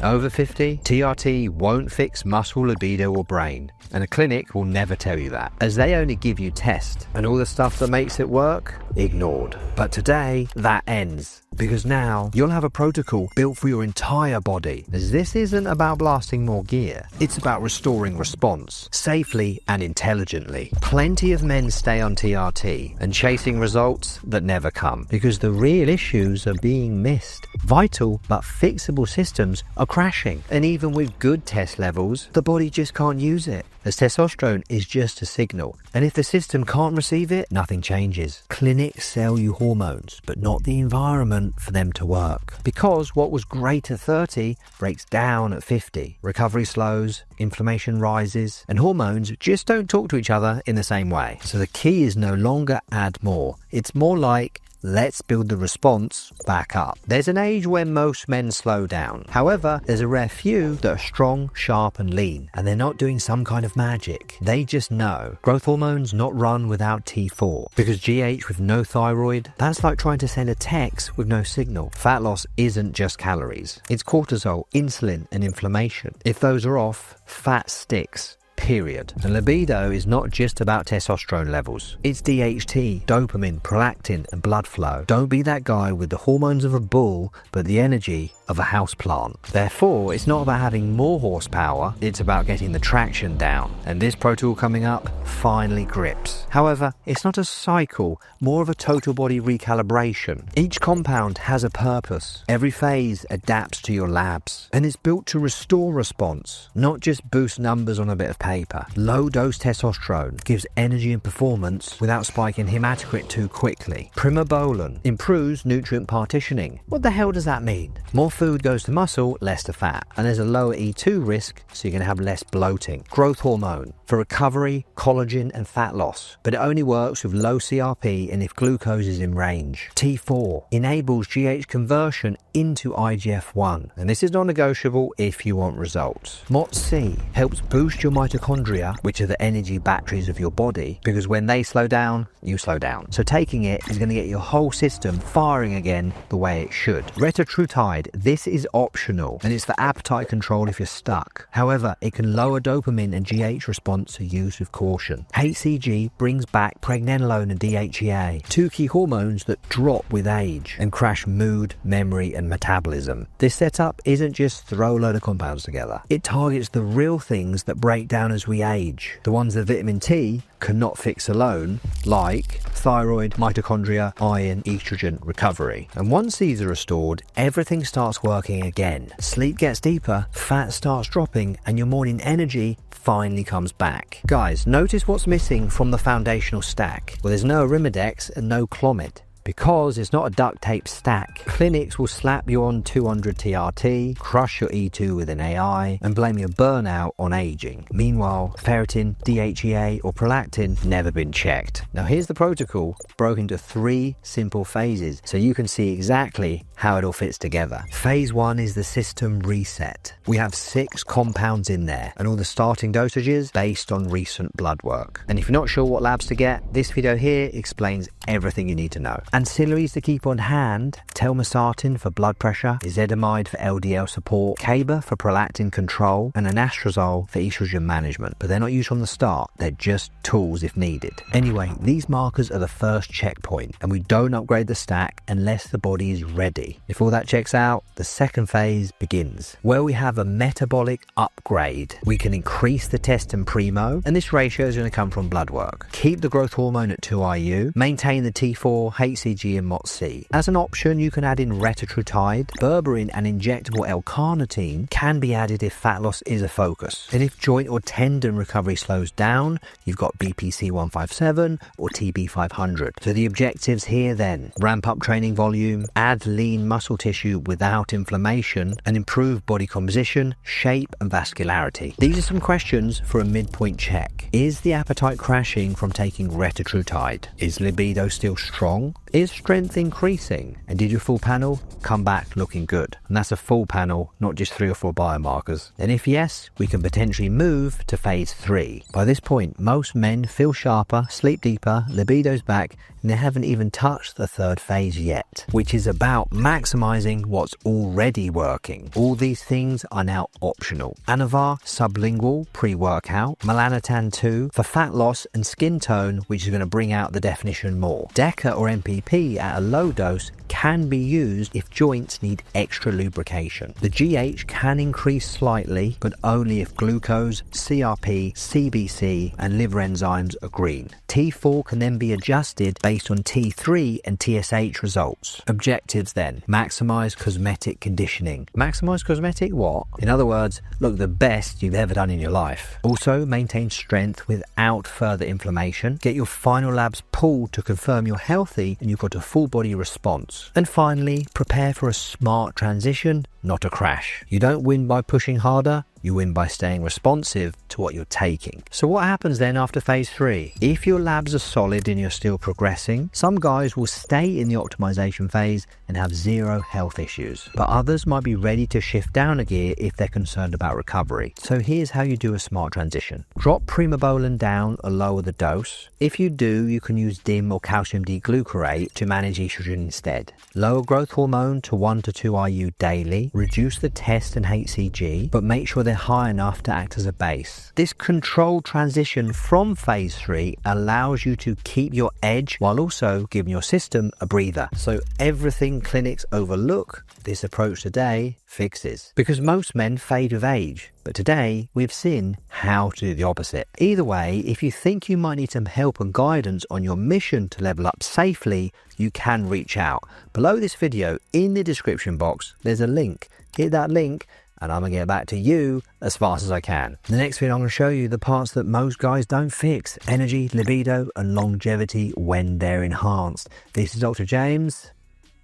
Over 50, TRT won't fix muscle, libido or brain, and a clinic will never tell you that, as they only give you tests, and all the stuff that makes it work, ignored. But today, that ends, because now you'll have a protocol built for your entire body, as this isn't about blasting more gear, it's about restoring response, safely and intelligently. Plenty of men stay on TRT and chasing results that never come, because the real issues are being missed. Vital but fixable systems are crashing, and even with good test levels, the body just can't use it, as testosterone is just a signal, and if the system can't receive it, nothing changes. Clinics sell you hormones, but not the environment for them to work, because what was great at 30 breaks down at 50. Recovery slows, inflammation rises, and hormones just don't talk to each other in the same way. So the key is no longer add more, it's more like let's build the response back up. There's an age when most men slow down. However, there's a rare few that are strong, sharp and lean, and they're not doing some kind of magic. They just know. Growth hormones not run without T4, because GH with no thyroid, that's like trying to send a text with no signal. Fat loss isn't just calories. It's cortisol, insulin and inflammation. If those are off, fat sticks. Period. And libido is not just about testosterone levels. It's DHT, dopamine, prolactin and blood flow. Don't be that guy with the hormones of a bull but the energy of a houseplant. Therefore, it's not about having more horsepower, it's about getting the traction down. And this protocol coming up finally grips. However, it's not a cycle, more of a total body recalibration. Each compound has a purpose. Every phase adapts to your labs. And it's built to restore response, not just boost numbers on a bit of paper. Low dose testosterone gives energy and performance without spiking hematocrit too quickly. Primobolan improves nutrient partitioning. What the hell does that mean? More food goes to muscle, less to fat, and there's a lower E2 risk, so you're going to have less bloating. Growth hormone for recovery, collagen and fat loss, but it only works with low CRP and if glucose is in range. T4 enables GH conversion into IGF-1, and this is non-negotiable if you want results. MOTC helps boost your mitochondria, which are the energy batteries of your body, because when they slow down, you slow down. So taking it is going to get your whole system firing again the way it should. Retatrutide, this is optional, and it's for appetite control if you're stuck. However, it can lower dopamine and GH response, so use with caution. HCG brings back pregnenolone and DHEA, two key hormones that drop with age and crash mood, memory and metabolism. This setup isn't just throw a load of compounds together. It targets the real things that break down as we age, the ones that vitamin T cannot fix alone, like thyroid, mitochondria, iron, estrogen, recovery. And once these are restored, everything starts working again. Sleep gets deeper, fat starts dropping, and your morning energy finally comes back. Guys, notice what's missing from the foundational stack. Well, there's no Arimidex and no Clomid, because it's not a duct tape stack. Clinics will slap you on 200 TRT, crush your E2 with an AI, and blame your burnout on aging. Meanwhile, ferritin, DHEA, or prolactin never been checked. Now here's the protocol broken into 3 simple phases, so you can see exactly how it all fits together. Phase 1 is the system reset. We have 6 compounds in there, and all the starting dosages based on recent blood work. And if you're not sure what labs to get, this video here explains everything you need to know. Ancillaries to keep on hand: telmisartan for blood pressure, ezetimibe for LDL support, Caba for prolactin control, and anastrozole for estrogen management. But they're not used from the start, they're just tools if needed. Anyway, these markers are the first checkpoint, and we don't upgrade the stack unless the body is ready. If all that checks out, the second phase begins, where we have a metabolic upgrade. We can increase the test and primo, and this ratio is going to come from blood work. Keep the growth hormone at 2 IU, maintain the T4, HCG and MOTC. As an option, you can add in retatrutide, berberine and injectable L-carnitine can be added if fat loss is a focus. And if joint or tendon recovery slows down, you've got BPC 157 or TB 500. So the objectives here then: ramp up training volume, add lean muscle tissue without inflammation, and improve body composition, shape and vascularity. These are some questions for a midpoint check. Is the appetite crashing from taking retatrutide? Is libido still strong? Is strength increasing? And did your full panel come back looking good? And that's a full panel, not just 3 or 4 biomarkers. And if yes, we can potentially move to phase 3. By this point, most men feel sharper, sleep deeper, libido's back, and they haven't even touched the third phase yet, which is about maximizing what's already working. All these things are now optional. Anavar sublingual pre-workout, melanotan 2 for fat loss and skin tone, which is going to bring out the definition more. DECA or MPP at a low dose can be used if joints need extra lubrication. The GH can increase slightly, but only if glucose, CRP, CBC and liver enzymes are green. T4 can then be adjusted based on T3 and TSH results. Objectives then: maximize cosmetic conditioning. Maximize cosmetic what? In other words, look the best you've ever done in your life. Also maintain strength without further inflammation. Get your final labs pulled to confirm you're healthy and you've got a full body response. And finally, prepare for a smart transition, not a crash. You don't win by pushing harder, you win by staying responsive to what you're taking. So what happens then after phase 3? If your labs are solid and you're still progressing, some guys will stay in the optimization phase and have zero health issues, but others might be ready to shift down a gear if they're concerned about recovery. So here's how you do a smart transition. Drop primobolan down or lower the dose. If you do, you can use DIM or calcium D-glucarate to manage estrogen instead. Lower growth hormone to 1 to 2 IU daily. Reduce the test and HCG, but make sure they're high enough to act as a base. This controlled transition from phase 3 allows you to keep your edge while also giving your system a breather. So everything clinics overlook, this approach today fixes. Because most men fade with age, but today we've seen how to do the opposite. Either way, if you think you might need some help and guidance on your mission to level up safely, you can reach out. Below this video, in the description box, there's a link. Hit that link and I'm going to get back to you as fast as I can. In the next video, I'm going to show you the parts that most guys don't fix: energy, libido, and longevity when they're enhanced. This is Dr. James,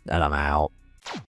and I'm out.